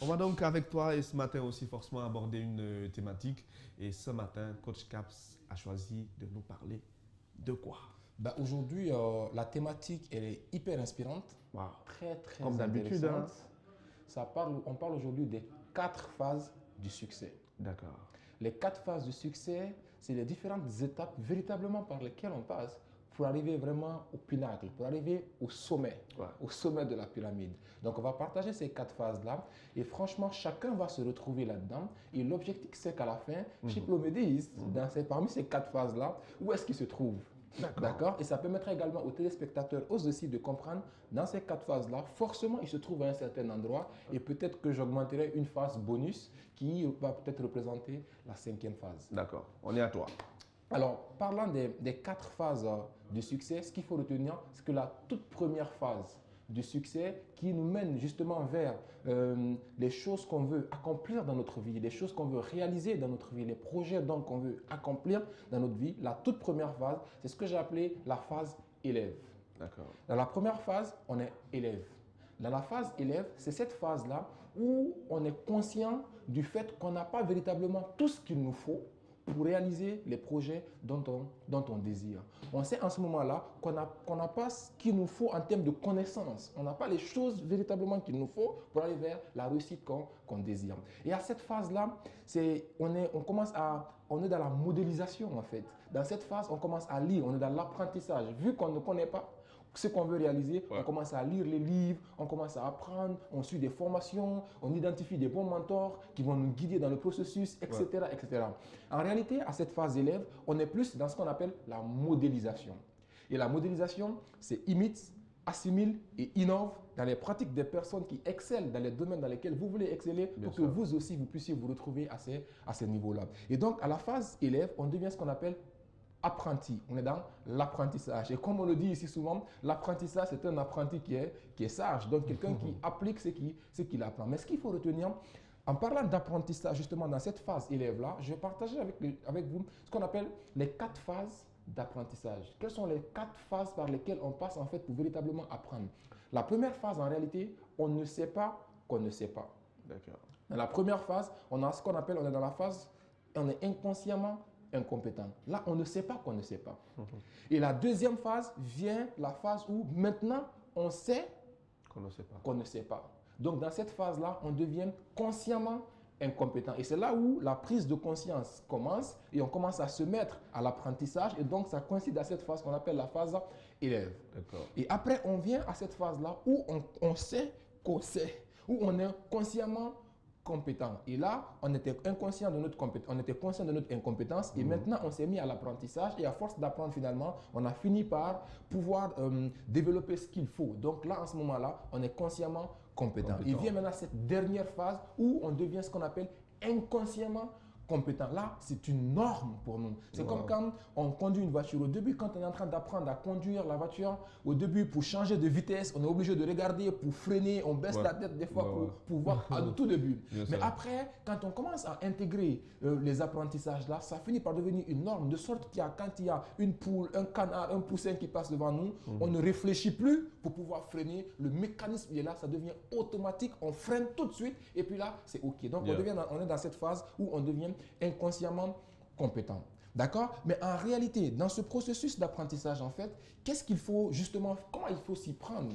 On va donc avec toi et ce matin aussi forcément aborder une thématique. Et ce matin, Coach Caps a choisi de nous parler de quoi? Bah, aujourd'hui, la thématique, elle est hyper inspirante, Wow. très Comme d'habitude, hein. intéressante. On parle aujourd'hui des 4 phases du succès. D'accord. Les 4 phases du succès, c'est les différentes étapes véritablement par lesquelles on passe pour arriver vraiment au pinacle, pour arriver Ouais. au sommet de la pyramide. Donc on va partager ces 4 phases-là et franchement, chacun va se retrouver là-dedans. Et l'objectif, c'est qu'à la fin, Chiplo me dise, parmi ces 4 phases-là, où est-ce qu'il se trouve. D'accord. Et ça permettra également aux téléspectateurs aussi de comprendre dans ces 4 phases-là, forcément, il se trouve à un certain endroit et peut-être que j'augmenterai une phase bonus qui va peut-être représenter la 5e phase. D'accord. On est à toi. Alors, parlant des 4 phases du succès, ce qu'il faut retenir, c'est que la toute première phase du succès qui nous mène justement vers les choses qu'on veut accomplir dans notre vie, les choses qu'on veut réaliser dans notre vie, les projets donc qu'on veut accomplir dans notre vie. La toute première phase, c'est ce que j'ai appelé la phase élève. D'accord. Dans la première phase, on est élève. Dans la phase élève, c'est cette phase-là où on est conscient du fait qu'on n'a pas véritablement tout ce qu'il nous faut pour réaliser les projets dont on désire. On sait en ce moment-là qu'on n'a pas ce qu'il nous faut en termes de connaissances. On n'a pas les choses véritablement qu'il nous faut pour aller vers la réussite qu'on désire. Et à cette phase-là, on est dans la modélisation en fait. Dans cette phase, on commence à lire, on est dans l'apprentissage. Vu qu'on ne connaît pas ce qu'on veut réaliser, on commence à lire les livres, on commence à apprendre, on suit des formations, on identifie des bons mentors qui vont nous guider dans le processus, etc., etc. En réalité, à cette phase élève, on est plus dans ce qu'on appelle la modélisation. Et la modélisation, c'est imite, assimile et innove dans les pratiques des personnes qui excellent dans les domaines dans lesquels vous voulez exceller pour que vous aussi, vous puissiez vous retrouver à ces niveaux-là. Et donc, à la phase élève, on devient ce qu'on appelle apprenti. On est dans l'apprentissage. Et comme on le dit ici souvent, l'apprentissage, c'est un apprenti qui est sage. Donc, quelqu'un qui applique ce qu'il apprend. Mais ce qu'il faut retenir, en parlant d'apprentissage, justement, dans cette phase élève-là, je vais partager avec vous ce qu'on appelle les 4 phases d'apprentissage. Quelles sont les 4 phases par lesquelles on passe en fait pour véritablement apprendre? La première phase, en réalité, on ne sait pas qu'on ne sait pas. D'accord. Dans la première phase, on a ce qu'on appelle, on est dans la phase, on est inconsciemment incompétent. Là, on ne sait pas qu'on ne sait pas. Et la deuxième phase vient la phase où maintenant, on sait Qu'on ne sait pas. qu'on ne sait pas. Donc, dans cette phase-là, on devient consciemment incompétent. Et c'est là où la prise de conscience commence et on commence à se mettre à l'apprentissage. Et donc, ça coïncide à cette phase qu'on appelle la phase élève. D'accord. Et après, on vient à cette phase-là où on sait qu'on sait, où on est consciemment compétent. Et là, on était inconscient de notre compétence, on était conscient de notre incompétence et maintenant on s'est mis à l'apprentissage et à force d'apprendre finalement, on a fini par pouvoir développer ce qu'il faut. Donc là, en ce moment-là, on est consciemment compétent. Il vient maintenant cette dernière phase où on devient ce qu'on appelle inconsciemment compétent. Là, c'est une norme pour nous. C'est comme quand on conduit une voiture. Au début, quand on est en train d'apprendre à conduire la voiture, au début, pour changer de vitesse, on est obligé de regarder pour freiner, on baisse la tête des fois pour voir au tout début. Mais après, quand on commence à intégrer les apprentissages là, ça finit par devenir une norme, de sorte qu'il y a, quand il y a une poule, un canard, un poussin qui passe devant nous, on ne réfléchit plus pour pouvoir freiner. Le mécanisme est là, ça devient automatique, on freine tout de suite et puis là, c'est OK. Donc, on est dans cette phase où on devient inconsciemment compétent. D'accord? Mais en réalité, dans ce processus d'apprentissage, en fait, qu'est-ce qu'il faut justement, comment il faut s'y prendre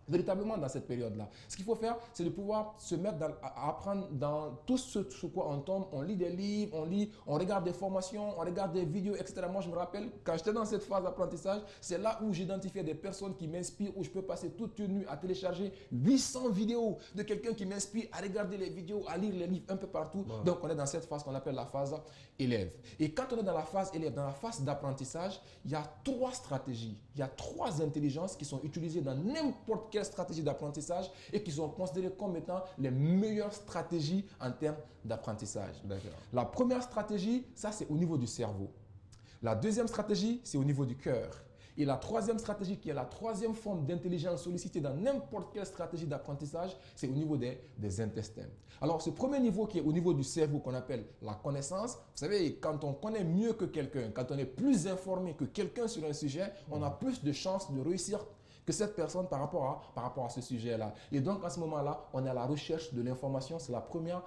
véritablement dans cette période-là? Ce qu'il faut faire, c'est de pouvoir se mettre à apprendre dans tout ce sur quoi on tombe. On lit des livres, on regarde des formations, on regarde des vidéos, etc. Moi, je me rappelle, quand j'étais dans cette phase d'apprentissage, c'est là où j'identifiais des personnes qui m'inspirent, où je peux passer toute une nuit à télécharger 800 vidéos de quelqu'un qui m'inspire, à regarder les vidéos, à lire les livres un peu partout. Donc, on est dans cette phase qu'on appelle la phase élève. Et quand on est dans la phase élève, dans la phase d'apprentissage, il y a 3 stratégies, il y a 3 intelligences qui sont utilisées dans n'importe quelle stratégie d'apprentissage et qui sont considérées comme étant les meilleures stratégies en termes d'apprentissage. La première stratégie, ça c'est au niveau du cerveau. La deuxième stratégie, c'est au niveau du cœur. Et la troisième stratégie, qui est la troisième forme d'intelligence sollicitée dans n'importe quelle stratégie d'apprentissage, c'est au niveau des intestins. Alors, ce premier niveau qui est au niveau du cerveau qu'on appelle la connaissance, vous savez, quand on connaît mieux que quelqu'un, quand on est plus informé que quelqu'un sur un sujet, on a plus de chances de réussir que cette personne par rapport à ce sujet-là. Et donc, à ce moment-là, on est à la recherche de l'information. C'est la première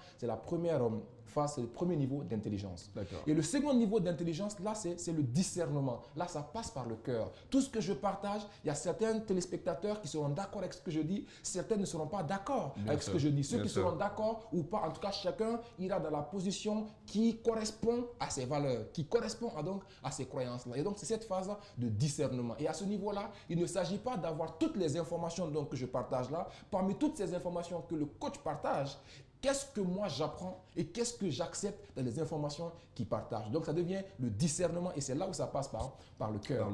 phase, c'est le premier niveau d'intelligence. Et le second niveau d'intelligence, là, c'est le discernement. Là, ça passe par le cœur. Tout ce que je partage, il y a certains téléspectateurs qui seront d'accord avec ce que je dis, certains ne seront pas d'accord avec ce que je dis. Ceux qui seront d'accord ou pas, en tout cas, chacun ira dans la position qui correspond à ses valeurs, qui correspond donc à ses croyances-là. Et donc, c'est cette phase de discernement. Et à ce niveau-là, il ne s'agit pas d'avoir toutes les informations donc, que je partage là. Parmi toutes ces informations que le coach partage, qu'est-ce que moi j'apprends et qu'est-ce que j'accepte dans les informations qu'il partage. Donc ça devient le discernement et c'est là où ça passe par le cœur.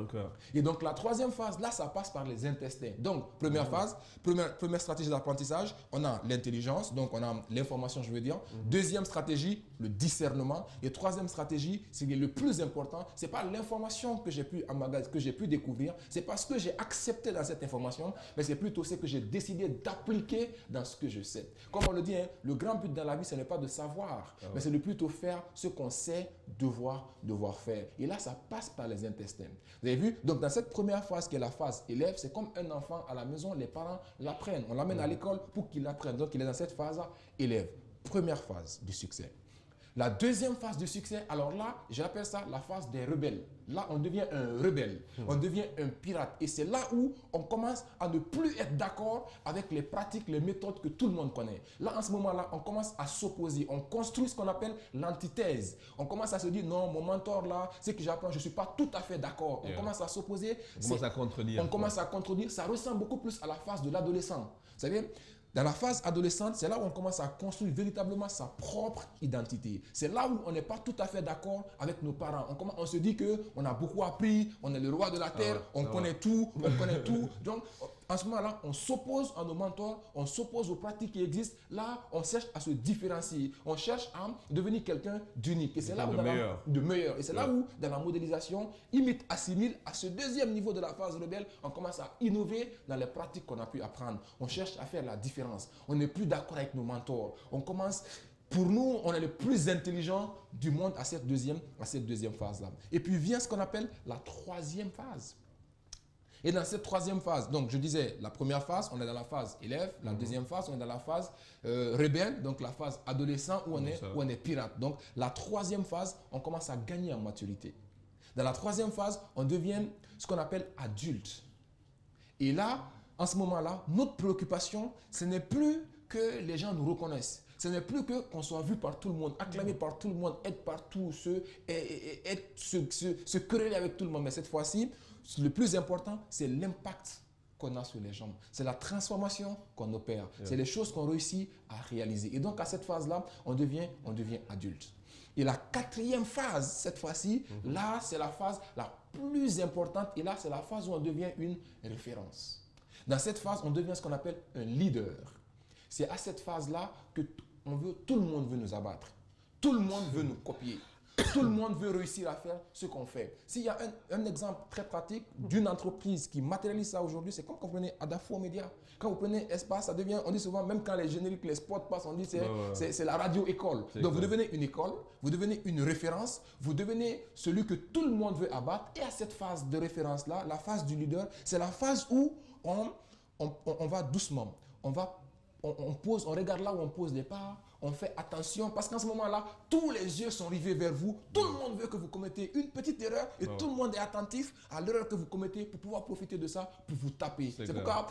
Et donc la troisième phase, là ça passe par les intestins. Donc première phase, première stratégie d'apprentissage, on a l'intelligence, donc on a l'information je veux dire. Deuxième stratégie, le discernement. Et troisième stratégie, c'est le plus important, ce n'est pas l'information que j'ai pu découvrir, c'est pas ce que j'ai accepté dans cette information, mais c'est plutôt ce que j'ai décidé d'appliquer dans ce que je sais. Comme on le dit, hein, le grand but dans la vie, ce n'est pas de savoir, mais c'est de plutôt faire ce qu'on sait devoir faire. Et là, ça passe par les intestins. Vous avez vu? Donc, dans cette première phase qui est la phase élève, c'est comme un enfant à la maison, les parents l'apprennent. On l'amène à l'école pour qu'il apprenne. Donc, il est dans cette phase élève. Première phase du succès. La deuxième phase du succès, alors là, j'appelle ça la phase des rebelles. Là, on devient un rebelle, on devient un pirate. Et c'est là où on commence à ne plus être d'accord avec les pratiques, les méthodes que tout le monde connaît. Là, en ce moment-là, on commence à s'opposer. On construit ce qu'on appelle l'antithèse. On commence à se dire, non, mon mentor là, ce que j'apprends, je ne suis pas tout à fait d'accord. On commence à s'opposer. On commence à contredire. On commence à contredire. Ça ressemble beaucoup plus à la phase de l'adolescent. Vous savez, dans la phase adolescente, c'est là où on commence à construire véritablement sa propre identité. C'est là où on n'est pas tout à fait d'accord avec nos parents. On se dit qu'on a beaucoup appris, on est le roi de la terre, on connaît tout, on connaît tout. Donc, en ce moment-là, on s'oppose à nos mentors, on s'oppose aux pratiques qui existent. Là, on cherche à se différencier. On cherche à devenir quelqu'un d'unique. Et c'est là où de meilleur. Et c'est là où, dans la modélisation, imite, assimile, à ce deuxième niveau de la phase rebelle, on commence à innover dans les pratiques qu'on a pu apprendre. On cherche à faire la différence. On n'est plus d'accord avec nos mentors. On commence... Pour nous, on est le plus intelligent du monde à cette deuxième phase-là. Et puis vient ce qu'on appelle la troisième phase. Et dans cette troisième phase, donc je disais, la première phase, on est dans la phase élève. La deuxième phase, on est dans la phase rebelle, donc la phase adolescent où on est pirate. Donc la troisième phase, on commence à gagner en maturité. Dans la troisième phase, on devient ce qu'on appelle adulte. Et là, en ce moment-là, notre préoccupation, ce n'est plus que les gens nous reconnaissent. Ce n'est plus qu'on soit vu par tout le monde, acclamé par tout le monde, être par tous ceux, se quereller avec tout le monde. Mais cette fois-ci, le plus important, c'est l'impact qu'on a sur les gens. C'est la transformation qu'on opère. C'est les choses qu'on réussit à réaliser. Et donc, à cette phase-là, on devient adulte. Et la quatrième phase, cette fois-ci, là, c'est la phase la plus importante. Et là, c'est la phase où on devient une référence. Dans cette phase, on devient ce qu'on appelle un leader. C'est à cette phase-là que tout le monde veut nous abattre. Tout le monde veut nous copier. Tout le monde veut réussir à faire ce qu'on fait. S'il y a un exemple très pratique d'une entreprise qui matérialise ça aujourd'hui, c'est comme quand vous prenez Adafo Média. Quand vous prenez Espace, ça devient, on dit souvent, même quand les génériques, les spots passent, on dit c'est la radio-école. Donc vous devenez une école, vous devenez une référence, vous devenez celui que tout le monde veut abattre. Et à cette phase de référence-là, la phase du leader, c'est la phase où on va doucement, on regarde là où on pose les pas, on fait attention parce qu'en ce moment-là, tous les yeux sont rivés vers vous. Tout le monde veut que vous commettez une petite erreur et tout le monde est attentif à l'erreur que vous commettez pour pouvoir profiter de ça, pour vous taper. C'est pourquoi,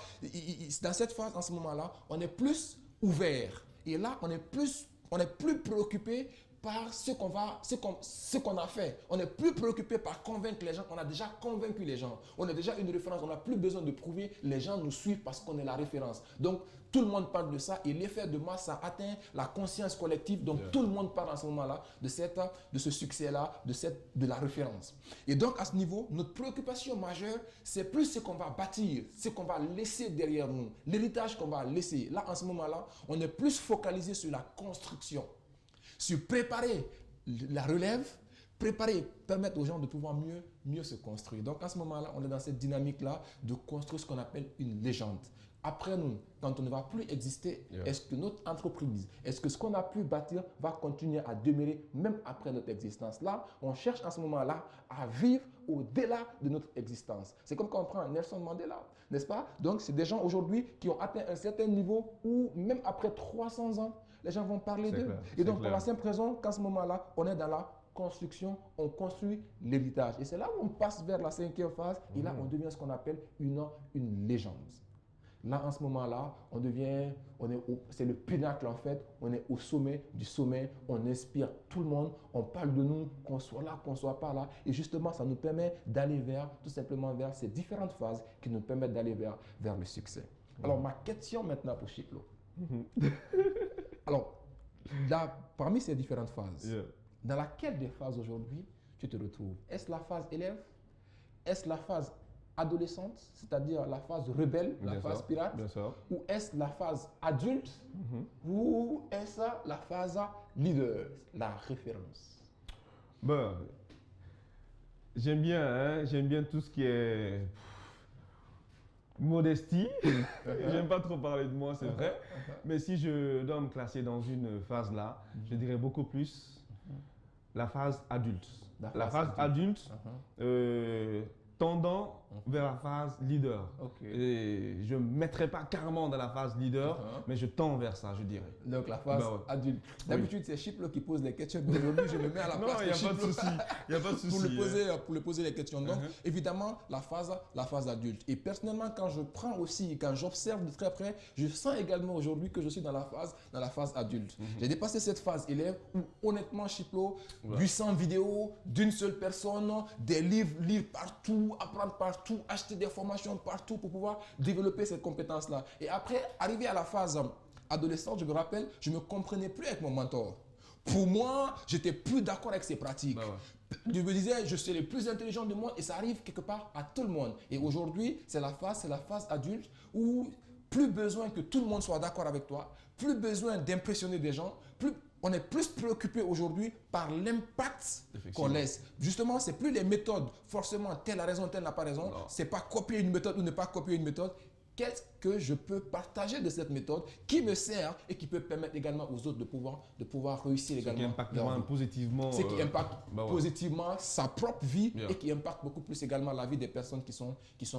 dans cette phase, en ce moment-là, on est plus ouvert. Et là, on est plus préoccupé par ce qu'on a fait. On n'est plus préoccupé par convaincre les gens. On a déjà convaincu les gens. On est déjà une référence. On n'a plus besoin de prouver. Les gens nous suivent parce qu'on est la référence. Donc, tout le monde parle de ça et l'effet de masse, ça atteint la conscience collective. Donc, tout le monde parle à ce moment-là de ce succès-là, de la référence. Et donc, à ce niveau, notre préoccupation majeure, c'est plus ce qu'on va bâtir, ce qu'on va laisser derrière nous, l'héritage qu'on va laisser. Là, en ce moment-là, on est plus focalisé sur la construction, sur préparer la relève, permettre aux gens de pouvoir mieux mieux se construire. Donc à ce moment-là, on est dans cette dynamique-là de construire ce qu'on appelle une légende. Après nous, quand on ne va plus exister, est-ce que notre entreprise, est-ce que ce qu'on a pu bâtir va continuer à demeurer même après notre existence? Là, on cherche à ce moment-là à vivre au-delà de notre existence. C'est comme quand on prend Nelson Mandela, n'est-ce pas? Donc, c'est des gens aujourd'hui qui ont atteint un certain niveau où même après 300 ans, les gens vont parler d'eux. Et donc, pour la simple raison qu'à ce moment-là, on est dans la construction, on construit l'héritage. Et c'est là où on passe vers la 5e phase et là, on devient ce qu'on appelle une légende. Là, en ce moment-là, c'est le pinacle en fait, on est au sommet du sommet, on inspire tout le monde, on parle de nous, qu'on soit là, qu'on soit pas là. Et justement, ça nous permet d'aller tout simplement vers ces différentes phases qui nous permettent d'aller vers le succès. Alors, ma question maintenant pour Chiplo. Alors, parmi ces différentes phases, dans laquelle des phases aujourd'hui tu te retrouves? Est-ce la phase élève? Est-ce la phase adolescente, c'est-à-dire la phase rebelle, la phase pirate, ou est-ce la phase adulte, ou est-ce la phase leader, la référence? Bon, j'aime bien tout ce qui est modestie. J'aime pas trop parler de moi, c'est vrai. Mais si je dois me classer dans une phase là, je dirais beaucoup plus la phase adulte. La phase adulte, tendant vers la phase leader. Et je ne me mettrai pas carrément dans la phase leader, mais je tends vers ça, je dirais. Donc la phase adulte. D'habitude, c'est Chiplo qui pose les questions, mais aujourd'hui, je me mets à la place de Chiplo. Il n'y a pas de souci. Pour lui poser les questions. Donc, évidemment, la phase adulte. Et personnellement, quand j'observe de très près, je sens également aujourd'hui que je suis dans la phase adulte. J'ai dépassé cette phase élève où, honnêtement, Chiplo, 800 vidéos d'une seule personne, des livres, lire partout, apprendre partout, acheter des formations partout pour pouvoir développer cette compétence-là. Et après, arriver à la phase adolescente, je me rappelle, je ne me comprenais plus avec mon mentor. Pour moi, j'étais plus d'accord avec ses pratiques. Je me disais, je suis le plus intelligent du monde et ça arrive quelque part à tout le monde. Et aujourd'hui, c'est la phase adulte où plus besoin que tout le monde soit d'accord avec toi, plus besoin d'impressionner des gens, on est plus préoccupé aujourd'hui par l'impact qu'on laisse. Justement, ce n'est plus les méthodes, forcément, telle a raison, telle n'a pas raison. Ce n'est pas copier une méthode ou ne pas copier une méthode. Qu'est-ce que je peux partager de cette méthode qui me sert et qui peut permettre également aux autres de pouvoir réussir également. Ce qui impacte positivement. Ce qui impacte positivement sa propre vie et qui impacte beaucoup plus également la vie des personnes qui sont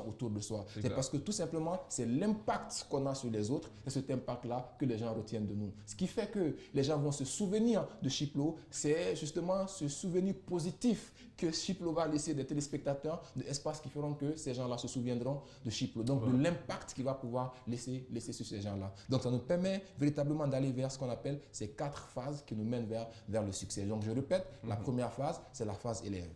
autour de soi. C'est parce que tout simplement, c'est l'impact qu'on a sur les autres et cet impact-là que les gens retiennent de nous. Ce qui fait que les gens vont se souvenir de Chiplo, c'est justement ce souvenir positif que Chiplo va laisser des téléspectateurs, de espaces qui feront que ces gens-là se souviendront de Chiplo. Donc, de l'impact qu'il va pouvoir laisser sur ces gens-là. Donc, ça nous permet véritablement d'aller vers ce qu'on appelle ces 4 phases qui nous mènent vers le succès. Donc, je répète, la première phase, c'est la phase élève.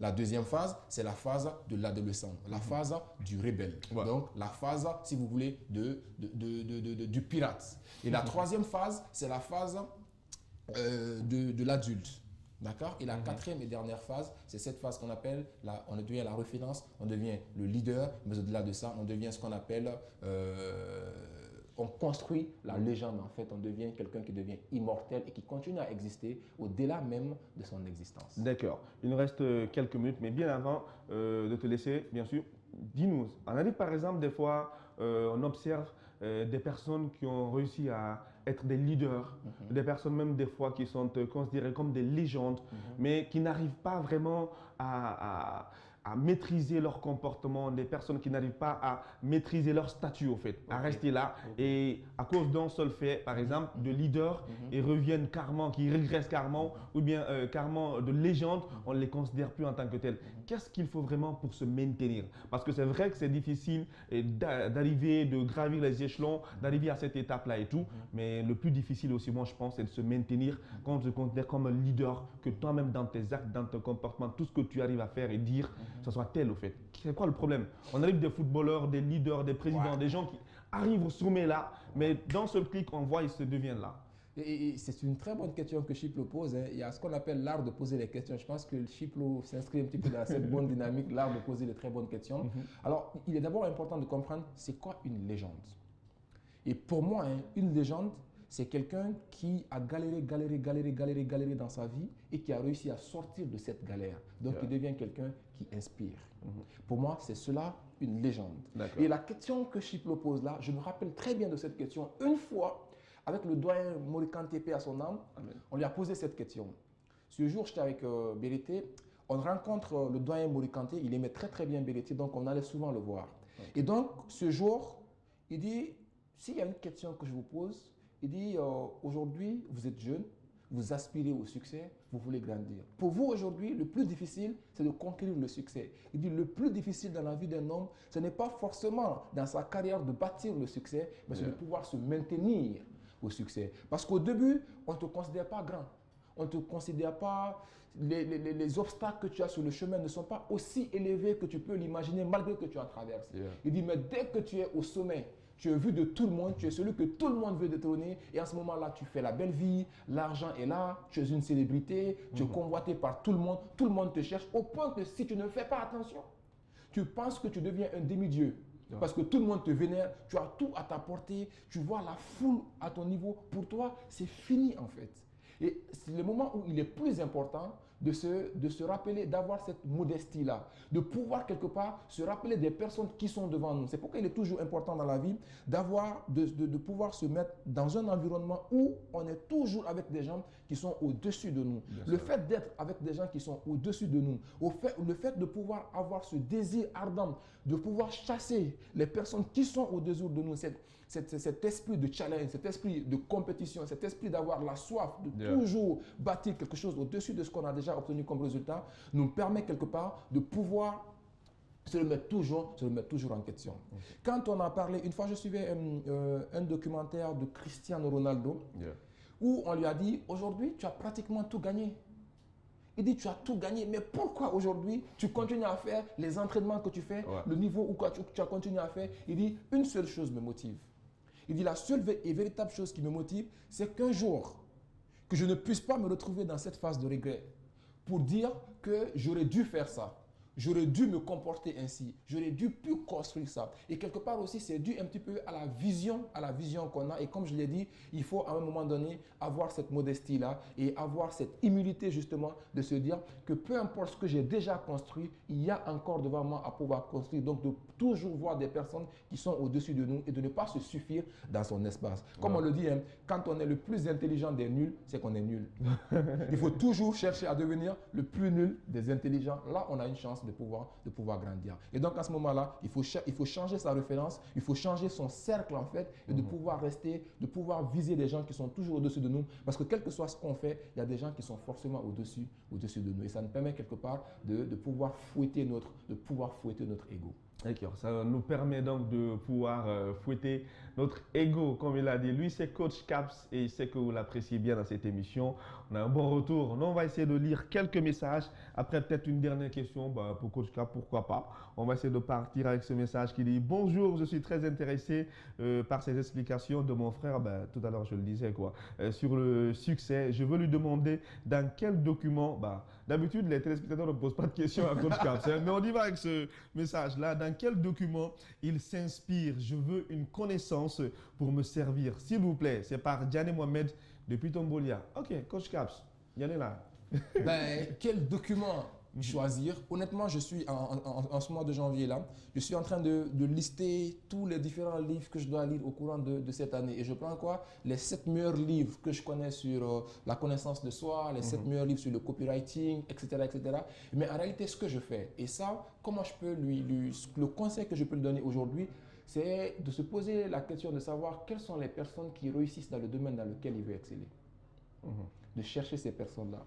La deuxième phase, c'est la phase de l'adolescent, la phase du rebelle. Donc, la phase, si vous voulez, du pirate. Et la troisième phase, c'est la phase de l'adulte. D'accord? Et la quatrième et dernière phase, c'est cette phase qu'on appelle, on devient la référence, on devient le leader, mais au-delà de ça, on devient ce qu'on appelle, on construit la légende en fait, on devient quelqu'un qui devient immortel et qui continue à exister au-delà même de son existence. D'accord. Il nous reste quelques minutes, mais bien avant de te laisser, bien sûr, dis-nous, en Afrique par exemple, des fois, on observe des personnes qui ont réussi à être des leaders, des personnes même des fois qui sont considérées comme des légendes, mais qui n'arrivent pas vraiment à maîtriser leur comportement, des personnes qui n'arrivent pas à maîtriser leur statut au fait, à rester là et à cause d'un seul fait, par exemple, de leader, ils reviennent carrément, qui régressent carrément ou bien carrément de légende, on ne les considère plus en tant que tels. Qu'est-ce qu'il faut vraiment pour se maintenir? Parce que c'est vrai que c'est difficile d'arriver, de gravir les échelons, d'arriver à cette étape-là et tout, mais le plus difficile aussi, moi je pense, c'est de se maintenir quand on se considère comme un leader, que toi-même dans tes actes, dans ton comportement, tout ce que tu arrives à faire et dire, ça soit tel au fait. C'est quoi le problème? On arrive des footballeurs, des leaders, des présidents, des gens qui arrivent au sommet là, mais d'un seul clic, on voit, ils se deviennent là. Et c'est une très bonne question que Chiplo pose. Il y a ce qu'on appelle l'art de poser les questions. Je pense que Chiplo s'inscrit un petit peu dans cette bonne dynamique, l'art de poser de très bonnes questions. Alors, il est d'abord important de comprendre c'est quoi une légende. Et pour moi, une légende, c'est quelqu'un qui a galéré dans sa vie et qui a réussi à sortir de cette galère. Donc, il devient quelqu'un qui inspire. Pour moi, c'est cela une légende. Et la question que Chiplo pose là, je me rappelle très bien de cette question. Une fois, avec le doyen Morikante paix à son âme, on lui a posé cette question. Ce jour, j'étais avec Bérété, on rencontre le doyen Morikante, il aimait très bien Bérété, donc on allait souvent le voir. Et donc, ce jour, il dit, s'il y a une question que je vous pose, il dit, aujourd'hui, vous êtes jeune, vous aspirez au succès, vous voulez grandir. Pour vous, aujourd'hui, le plus difficile, c'est de conquérir le succès. Il dit, le plus difficile dans la vie d'un homme, ce n'est pas forcément dans sa carrière de bâtir le succès, mais c'est de pouvoir se maintenir au succès. Parce qu'au début, on ne te considère pas grand. On ne te considère pas, les obstacles que tu as sur le chemin ne sont pas aussi élevés que tu peux l'imaginer malgré que tu en traverses. Il dit, mais dès que tu es au sommet, tu es vu de tout le monde, tu es celui que tout le monde veut détrôner et en ce moment-là, tu fais la belle vie, l'argent est là, tu es une célébrité, tu es convoité par tout le monde te cherche au point que si tu ne fais pas attention, tu penses que tu deviens un demi-dieu. Parce que tout le monde te vénère, tu as tout à ta portée, tu vois la foule à ton niveau. Pour toi, c'est fini en fait. Et c'est le moment où il est plus important de se rappeler, d'avoir cette modestie-là, de pouvoir quelque part se rappeler des personnes qui sont devant nous. C'est pourquoi il est toujours important dans la vie de pouvoir se mettre dans un environnement où on est toujours avec des gens qui sont au-dessus de nous. Le fait d'être avec des gens qui sont au-dessus de nous, le fait de pouvoir avoir ce désir ardent, de pouvoir chasser les personnes qui sont au-dessus de nous, cet esprit de challenge, cet esprit de compétition, cet esprit d'avoir la soif, de toujours bâtir quelque chose au-dessus de ce qu'on a déjà obtenu comme résultat, nous permet quelque part de pouvoir se remettre toujours en question. Quand on a parlé, une fois je suivais un documentaire de Cristiano Ronaldo, où on lui a dit, aujourd'hui tu as pratiquement tout gagné. Il dit, tu as tout gagné, mais pourquoi aujourd'hui tu continues à faire les entraînements que tu fais, le niveau où tu as continué à faire? Il dit, une seule chose me motive. Il dit, la seule et véritable chose qui me motive, c'est qu'un jour, que je ne puisse pas me retrouver dans cette phase de regret pour dire que j'aurais dû faire ça. J'aurais dû me comporter ainsi. J'aurais dû plus construire ça. Et quelque part aussi, c'est dû un petit peu à la vision qu'on a. Et comme je l'ai dit, il faut à un moment donné avoir cette modestie-là et avoir cette humilité justement de se dire que peu importe ce que j'ai déjà construit, il y a encore devant moi à pouvoir construire. Donc de toujours voir des personnes qui sont au-dessus de nous et de ne pas se suffire dans son espace. Comme on le dit, hein, quand on est le plus intelligent des nuls, c'est qu'on est nul. Il faut toujours chercher à devenir le plus nul des intelligents. Là, on a une chance de pouvoir grandir. Et donc, à ce moment-là, il faut changer sa référence, il faut changer son cercle, en fait, et de pouvoir rester, de pouvoir viser des gens qui sont toujours au-dessus de nous. Parce que quel que soit ce qu'on fait, il y a des gens qui sont forcément au-dessus de nous. Et ça nous permet quelque part de pouvoir fouetter notre ego. D'accord, ça nous permet donc de pouvoir fouetter notre ego, comme il a dit. Lui, c'est Coach Caps et il sait que vous l'appréciez bien dans cette émission. On a un bon retour. Nous, on va essayer de lire quelques messages. Après, peut-être une dernière question pour Coach Caps, pourquoi pas. On va essayer de partir avec ce message qui dit « Bonjour, je suis très intéressé par ces explications de mon frère. » Tout à l'heure, je le disais, sur le succès. Je veux lui demander dans quel document… D'habitude, les téléspectateurs ne posent pas de questions à Coach Caps, mais on y va avec ce message-là. Dans quel document il s'inspire? Je veux une connaissance pour me servir. S'il vous plaît, c'est par Diane Mohamed depuis Tombolia. Ok, Coach Caps, Yann est là. Quel document choisir? Honnêtement, je suis en ce mois de janvier là, je suis en train de lister tous les différents livres que je dois lire au courant de cette année. Et je prends les 7 meilleurs livres que je connais sur la connaissance de soi, les 7 meilleurs livres sur le copywriting, etc., etc. Mais en réalité, ce que je fais, et ça, comment je peux le conseil que je peux lui donner aujourd'hui, c'est de se poser la question de savoir quelles sont les personnes qui réussissent dans le domaine dans lequel il veut exceller. De chercher ces personnes-là.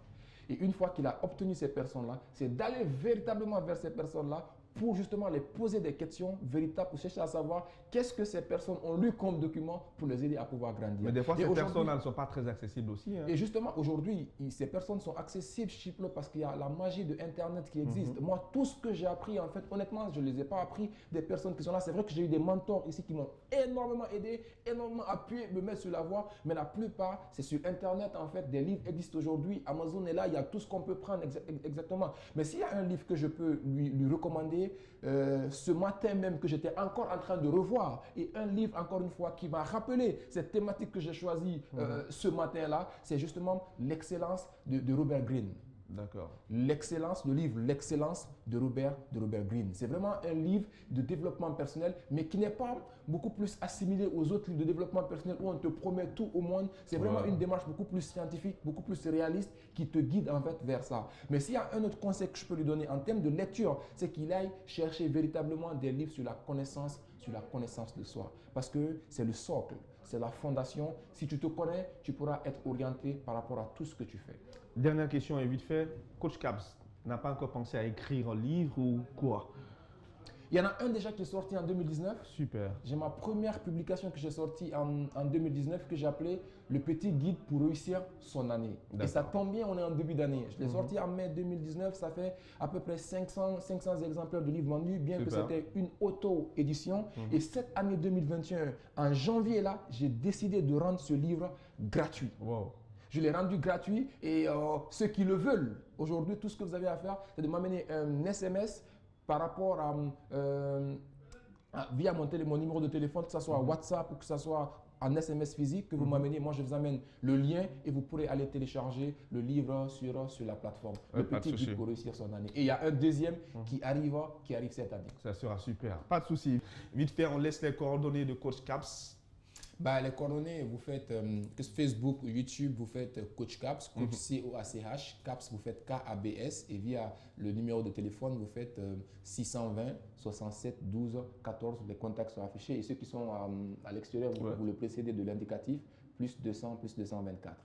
Et une fois qu'il a obtenu ces personnes-là, c'est d'aller véritablement vers ces personnes-là pour justement les poser des questions véritables, pour chercher à savoir qu'est-ce que ces personnes ont lu comme document pour les aider à pouvoir grandir. Mais des fois, ces personnes-là ne sont pas très accessibles aussi. Hein. Et justement, aujourd'hui, ces personnes sont accessibles, Chiplo, parce qu'il y a la magie de Internet qui existe. Moi, tout ce que j'ai appris, en fait, honnêtement, je ne les ai pas appris des personnes qui sont là. C'est vrai que j'ai eu des mentors ici qui m'ont énormément aidé, énormément appuyé, me mettre sur la voie. Mais la plupart, c'est sur Internet, en fait. Des livres existent aujourd'hui. Amazon est là, il y a tout ce qu'on peut prendre exactement. Mais s'il y a un livre que je peux lui recommander, trouvé ce matin même que j'étais encore en train de revoir. Et un livre, encore une fois, qui m'a rappelé cette thématique que j'ai choisie ce matin-là, c'est justement l'excellence de Robert Greene. D'accord. L'excellence, le livre L'excellence de Robert Greene. C'est vraiment un livre de développement personnel, mais qui n'est pas beaucoup plus assimilé aux autres livres de développement personnel où on te promet tout au monde. C'est vraiment une démarche beaucoup plus scientifique, beaucoup plus réaliste qui te guide en fait vers ça. Mais s'il y a un autre conseil que je peux lui donner en termes de lecture, c'est qu'il aille chercher véritablement des livres sur la connaissance de soi. Parce que c'est le socle, c'est la fondation. Si tu te connais, tu pourras être orienté par rapport à tout ce que tu fais. Dernière question et vite fait. Coach Caps n'a pas encore pensé à écrire un livre ou quoi? Il y en a un déjà qui est sorti en 2019. Super. J'ai ma première publication que j'ai sortie en 2019 que j'ai appelée Le petit guide pour réussir son année. Et ça tombe bien, on est en début d'année. Je l'ai sorti en mai 2019. Ça fait à peu près 500 exemplaires de livres vendus, bien que c'était une auto-édition. Et cette année 2021, en janvier, là, j'ai décidé de rendre ce livre gratuit. Wow. Je l'ai rendu gratuit et ceux qui le veulent, aujourd'hui, tout ce que vous avez à faire, c'est de m'amener un SMS par rapport via mon numéro de téléphone, que ce soit WhatsApp ou que ce soit en SMS physique, que vous m'amenez. Moi, je vous amène le lien et vous pourrez aller télécharger le livre sur la plateforme. Le petit guide pour réussir son année. Et il y a un deuxième qui arrive cette année. Ça sera super. Pas de souci. Vite fait, on laisse les coordonnées de Coach Caps. Bah, les coordonnées, vous faites Facebook ou YouTube, vous faites Coach Caps, Coach C-O-A-C-H, Caps, vous faites K-A-B-S et via le numéro de téléphone, vous faites 620 67 12 14. Les contacts sont affichés et ceux qui sont à l'extérieur, vous le précédez de l'indicatif, plus 200, plus 224.